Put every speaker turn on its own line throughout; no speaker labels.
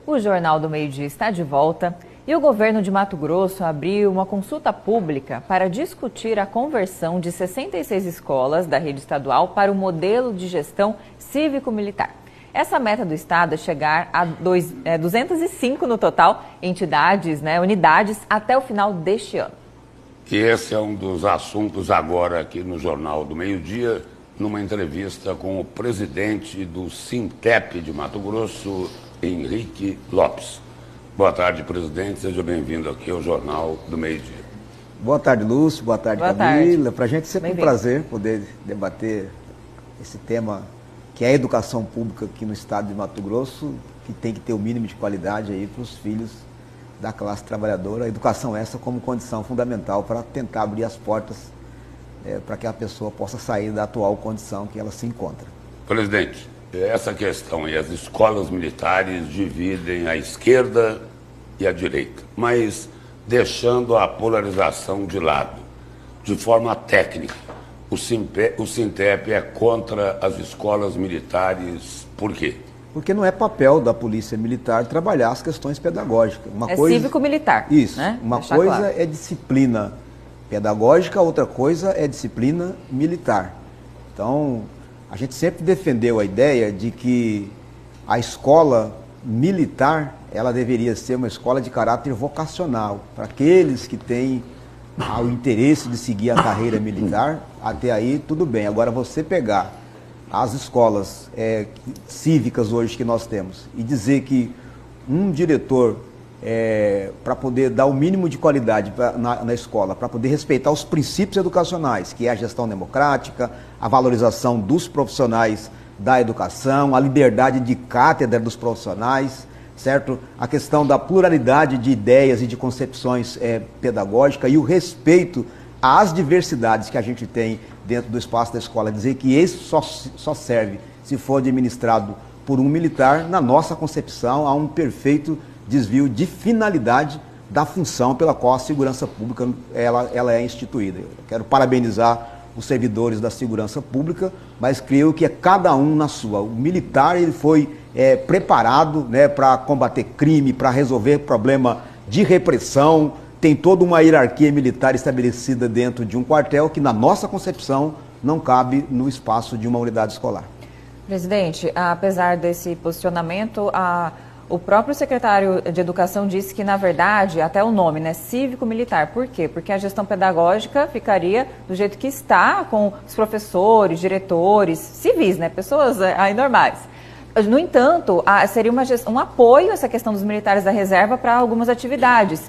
O Jornal do Meio-Dia está de volta e o governo de Mato Grosso abriu uma consulta pública para discutir a conversão de 66 escolas da rede estadual para o modelo de gestão cívico-militar. Essa meta do estado é chegar a 205 no total, unidades, até o final deste ano.
E esse é um dos assuntos agora aqui no Jornal do Meio-Dia, numa entrevista com o presidente do Sintep de Mato Grosso, Henrique Lopes. Boa tarde, presidente. Seja bem-vindo aqui ao Jornal do Meio-Dia.
Boa tarde, Lúcio. Boa tarde, Camila. Para a gente é sempre um prazer poder debater esse tema que é a educação pública aqui no estado de Mato Grosso, que tem que ter o mínimo de qualidade aí para os filhos da classe trabalhadora. A educação essa como condição fundamental para tentar abrir as portas para que a pessoa possa sair da atual condição que ela se encontra.
Presidente, essa questão e as escolas militares dividem a esquerda e a direita, mas deixando a polarização de lado, de forma técnica. O Sintep é contra as escolas militares, por quê?
Porque não é papel da polícia militar trabalhar as questões pedagógicas.
Cívico-militar.
Isso.
Né?
Uma coisa é disciplina pedagógica, outra coisa é disciplina militar. Então, a gente sempre defendeu a ideia de que a escola militar, ela deveria ser uma escola de caráter vocacional, para aqueles que têm o interesse de seguir a carreira militar, até aí tudo bem. Agora, você pegar as escolas cívicas hoje que nós temos e dizer que um diretor, para poder dar o mínimo de qualidade na escola, para poder respeitar os princípios educacionais, que é a gestão democrática, a valorização dos profissionais da educação, a liberdade de cátedra dos profissionais, certo? A questão da pluralidade de ideias e de concepções pedagógicas e o respeito às diversidades que a gente tem dentro do espaço da escola. Dizer que isso só serve se for administrado por um militar, na nossa concepção, há um perfeito desvio de finalidade da função pela qual a segurança pública ela é instituída. Eu quero parabenizar os servidores da segurança pública, mas creio que é cada um na sua. O militar ele foi preparado, né, para combater crime, para resolver problema de repressão, tem toda uma hierarquia militar estabelecida dentro de um quartel que, na nossa concepção, não cabe no espaço de uma unidade escolar.
Presidente, apesar desse posicionamento, o próprio secretário de Educação disse que, na verdade, até o nome, né, cívico-militar. Por quê? Porque a gestão pedagógica ficaria do jeito que está, com os professores, diretores, civis, né, pessoas aí normais. No entanto, seria um apoio essa questão dos militares da reserva para algumas atividades.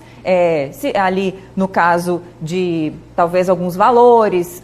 Ali, no caso de, talvez, alguns valores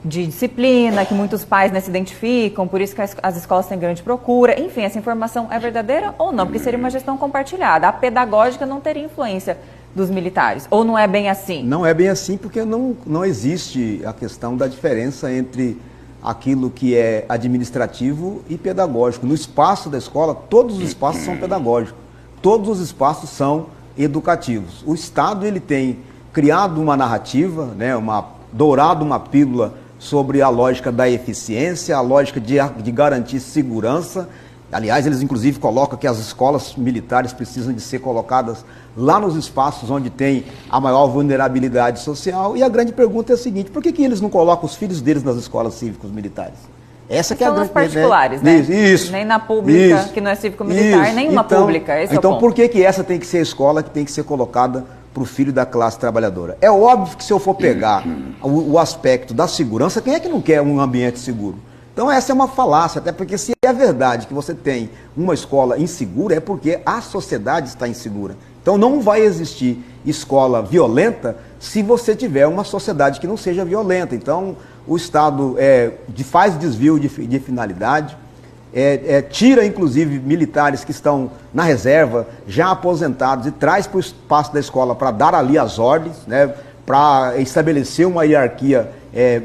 de disciplina, que muitos pais, né, se identificam, por isso que as escolas têm grande procura. Enfim, essa informação é verdadeira ou não? Porque seria uma gestão compartilhada. A pedagógica não teria influência dos militares. Ou não é bem assim?
Não é bem assim porque não existe a questão da diferença entre aquilo que é administrativo e pedagógico. No espaço da escola, todos os espaços são pedagógicos. Todos os espaços são educativos. O Estado ele tem criado uma narrativa, né, dourado uma pílula sobre a lógica da eficiência, a lógica de garantir segurança. Aliás, eles inclusive colocam que as escolas militares precisam de ser colocadas lá nos espaços onde tem a maior vulnerabilidade social. E a grande pergunta é a seguinte: por que eles não colocam os filhos deles nas escolas cívicos militares? Essa que é a grande
particulares, né?
Isso.
Nem na pública, que não é cívico-militar, nem uma pública. Esse
então,
é o ponto.
Por que essa tem que ser a escola que tem que ser colocada para o filho da classe trabalhadora? É óbvio que se eu for pegar o aspecto da segurança, quem é que não quer um ambiente seguro? Então essa é uma falácia, até porque se é verdade que você tem uma escola insegura, é porque a sociedade está insegura. Então não vai existir escola violenta se você tiver uma sociedade que não seja violenta. Então o Estado faz desvio de finalidade, tira inclusive militares que estão na reserva, já aposentados, e traz para o espaço da escola para dar ali as ordens, né, para estabelecer uma hierarquia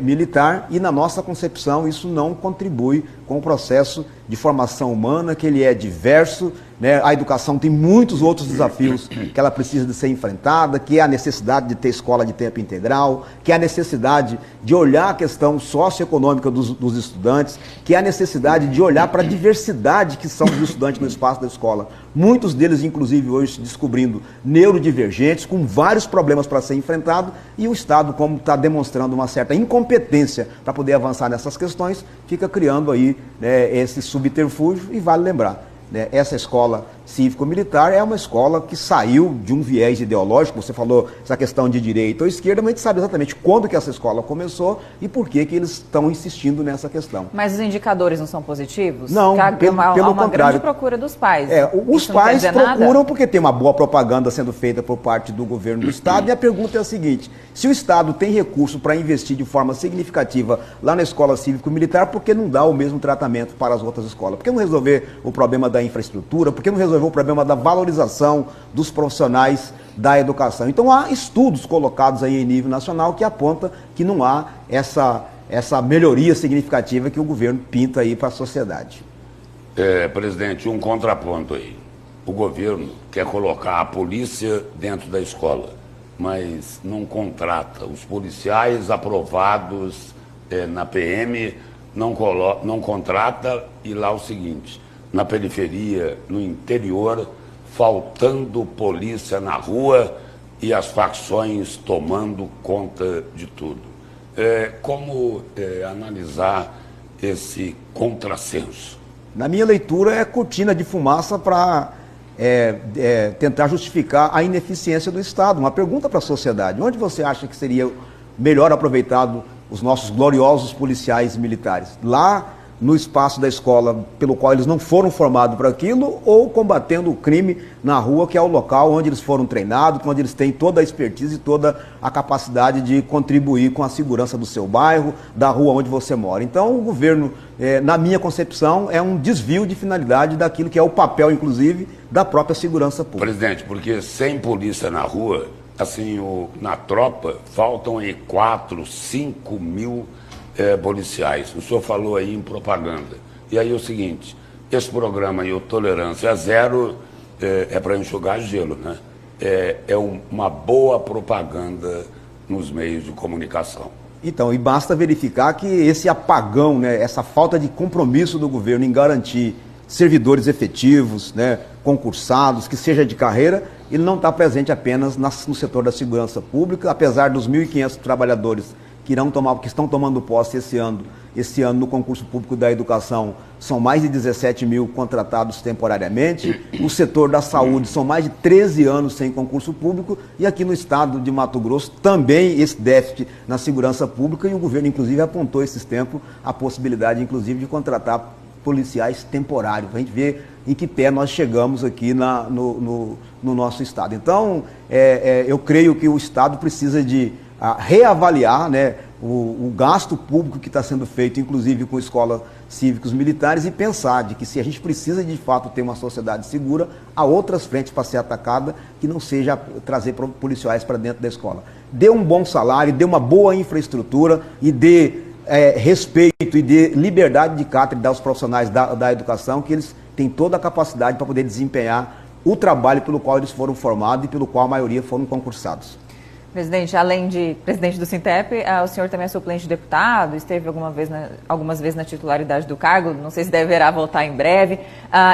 militar, e na nossa concepção isso não contribui com o processo de formação humana, que ele é diverso, né? A educação tem muitos outros desafios que ela precisa de ser enfrentada, que é a necessidade de ter escola de tempo integral, que é a necessidade de olhar a questão socioeconômica dos estudantes, que é a necessidade de olhar para a diversidade que são os estudantes no espaço da escola. Muitos deles, inclusive, hoje se descobrindo neurodivergentes, com vários problemas para ser enfrentado, e o Estado, como está demonstrando uma certa incompetência para poder avançar nessas questões, fica criando aí, né, esse subterfúgio. E vale lembrar, né, essa escola cívico-militar é uma escola que saiu de um viés ideológico. Você falou essa questão de direita ou esquerda, mas a gente sabe exatamente quando que essa escola começou e por que que eles estão insistindo nessa questão.
Mas os indicadores não são positivos?
Não, pelo
uma
contrário.
Grande procura dos pais.
Os pais procuram porque tem uma boa propaganda sendo feita por parte do governo do Estado, e a pergunta é a seguinte: se o Estado tem recurso para investir de forma significativa lá na escola cívico-militar, por que não dá o mesmo tratamento para as outras escolas? Por que não resolver o problema da infraestrutura? Por que não resolver o problema da valorização dos profissionais da educação? Então há estudos colocados aí em nível nacional que apontam que não há essa melhoria significativa que o governo pinta aí para a sociedade.
Presidente, um contraponto aí. O governo quer colocar a polícia dentro da escola, mas não contrata. Os policiais aprovados na PM não contrata, e lá o seguinte: na periferia, no interior, faltando polícia na rua e as facções tomando conta de tudo. Como analisar esse contrassenso?
Na minha leitura, é cortina de fumaça para tentar justificar a ineficiência do Estado. Uma pergunta para a sociedade: onde você acha que seria melhor aproveitado os nossos gloriosos policiais militares? Lá no espaço da escola, pelo qual eles não foram formados para aquilo, ou combatendo o crime na rua, que é o local onde eles foram treinados, onde eles têm toda a expertise e toda a capacidade de contribuir com a segurança do seu bairro, da rua onde você mora. Então, o governo, na minha concepção, é um desvio de finalidade daquilo que é o papel, inclusive, da própria segurança pública.
Presidente, porque sem polícia na rua, assim, na tropa, faltam aí 4, 5 mil policiais. O senhor falou aí em propaganda. E aí é o seguinte: esse programa aí, o Tolerância Zero, é para enxugar gelo, né? Uma boa propaganda nos meios de comunicação.
Então, e basta verificar que esse apagão, né, essa falta de compromisso do governo em garantir servidores efetivos, né, concursados, que seja de carreira, ele não está presente apenas no setor da segurança pública. Apesar dos 1.500 trabalhadores que estão tomando posse esse ano no concurso público da educação, são mais de 17 mil contratados temporariamente. No setor da saúde, são mais de 13 anos sem concurso público. E aqui no estado de Mato Grosso, também esse déficit na segurança pública, e o governo, inclusive, apontou esses tempos a possibilidade, inclusive, de contratar policiais temporários, para a gente ver em que pé nós chegamos aqui no nosso estado. Então, eu creio que o Estado precisa de reavaliar, né, o gasto público que está sendo feito, inclusive com escolas cívicos militares, e pensar de que, se a gente precisa de fato ter uma sociedade segura, há outras frentes para ser atacada, que não seja trazer policiais para dentro da escola. Dê um bom salário, dê uma boa infraestrutura e dê respeito e dê liberdade de cátedra aos profissionais da educação, que eles têm toda a capacidade para poder desempenhar o trabalho pelo qual eles foram formados e pelo qual a maioria foram concursados.
Presidente, além de presidente do Sintep, o senhor também é suplente de deputado, esteve algumas vezes na titularidade do cargo, não sei se deverá voltar em breve.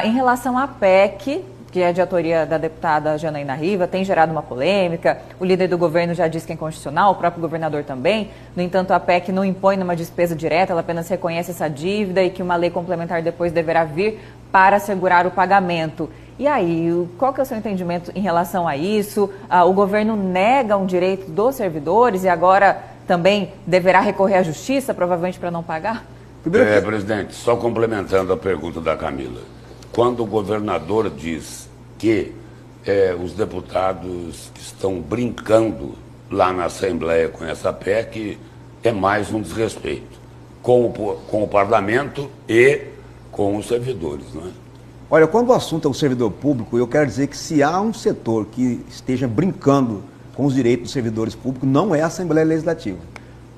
Em relação à PEC, que é de autoria da deputada Janaína Riva, tem gerado uma polêmica. O líder do governo já disse que é inconstitucional, o próprio governador também. No entanto, a PEC não impõe numa despesa direta, ela apenas reconhece essa dívida e que uma lei complementar depois deverá vir para assegurar o pagamento. E aí, qual que é o seu entendimento em relação a isso? O governo nega um direito dos servidores e agora também deverá recorrer à justiça, provavelmente, para não pagar?
Presidente, só complementando a pergunta da Camila. Quando o governador diz que os deputados estão brincando lá na Assembleia com essa PEC, é mais um desrespeito com o parlamento e com os servidores, não é?
Olha, quando o assunto é o servidor público, eu quero dizer que, se há um setor que esteja brincando com os direitos dos servidores públicos, não é a Assembleia Legislativa.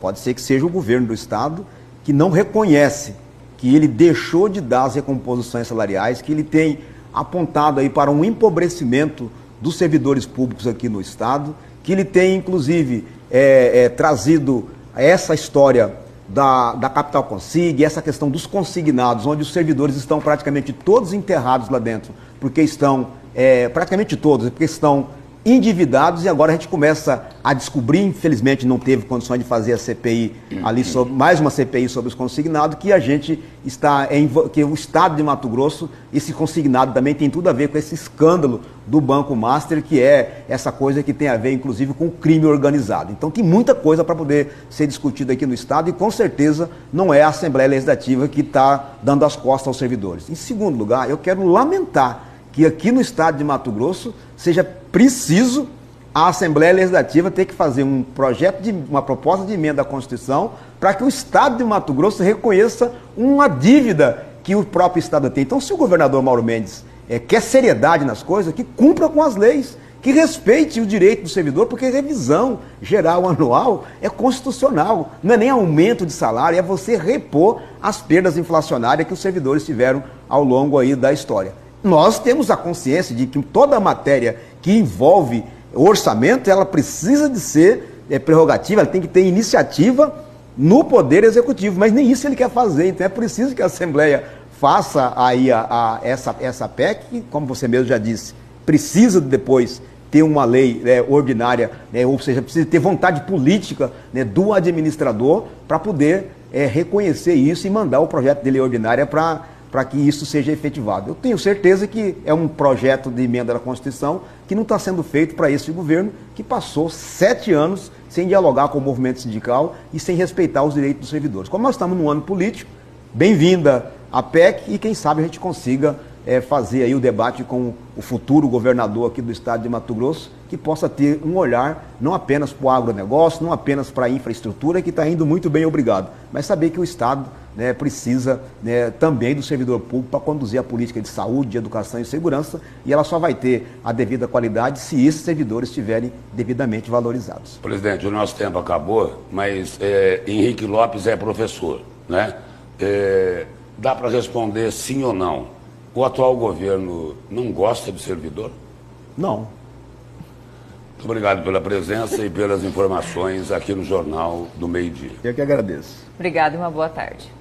Pode ser que seja o governo do Estado, que não reconhece que ele deixou de dar as recomposições salariais, que ele tem apontado aí para um empobrecimento dos servidores públicos aqui no Estado, que ele tem, inclusive, trazido essa história da Capital Consig, essa questão dos consignados, onde os servidores estão praticamente todos enterrados lá dentro, porque estão, praticamente todos, porque estão endividados, e agora a gente começa a descobrir, infelizmente não teve condições de fazer a CPI ali, mais uma CPI sobre os consignados, que a gente está, que o Estado de Mato Grosso, esse consignado também tem tudo a ver com esse escândalo do Banco Master, que é essa coisa que tem a ver, inclusive, com o crime organizado. Então tem muita coisa para poder ser discutida aqui no Estado, e com certeza não é a Assembleia Legislativa que está dando as costas aos servidores. Em segundo lugar, eu quero lamentar que aqui no Estado de Mato Grosso seja preciso a Assembleia Legislativa ter que fazer uma proposta de emenda à Constituição para que o Estado de Mato Grosso reconheça uma dívida que o próprio Estado tem. Então, se o governador Mauro Mendes quer seriedade nas coisas, que cumpra com as leis, que respeite o direito do servidor, porque revisão geral anual é constitucional, não é nem aumento de salário, é você repor as perdas inflacionárias que os servidores tiveram ao longo aí da história. Nós temos a consciência de que toda matéria que envolve orçamento, ela precisa de ser prerrogativa, ela tem que ter iniciativa no Poder Executivo, mas nem isso ele quer fazer. Então é preciso que a Assembleia faça aí essa PEC, que, como você mesmo já disse, precisa depois ter uma lei ordinária, ou seja, precisa ter vontade política do administrador para poder reconhecer isso e mandar o projeto de lei ordinária para que isso seja efetivado. Eu tenho certeza que é um projeto de emenda da Constituição que não está sendo feito para esse governo, que passou 7 anos sem dialogar com o movimento sindical e sem respeitar os direitos dos servidores. Como nós estamos num ano político, bem-vinda a PEC, e quem sabe a gente consiga fazer aí o debate com o futuro governador aqui do Estado de Mato Grosso, que possa ter um olhar não apenas para o agronegócio, não apenas para a infraestrutura, que está indo muito bem, obrigado, mas saber que o Estado precisa também do servidor público para conduzir a política de saúde, de educação e segurança, e ela só vai ter a devida qualidade se esses servidores estiverem devidamente valorizados.
Presidente, o nosso tempo acabou, mas Henrique Lopes é professor, né? Dá para responder sim ou não? O atual governo não gosta do servidor?
Não.
Muito obrigado pela presença e pelas informações aqui no Jornal do Meio-Dia.
Eu que agradeço.
Obrigada e uma boa tarde.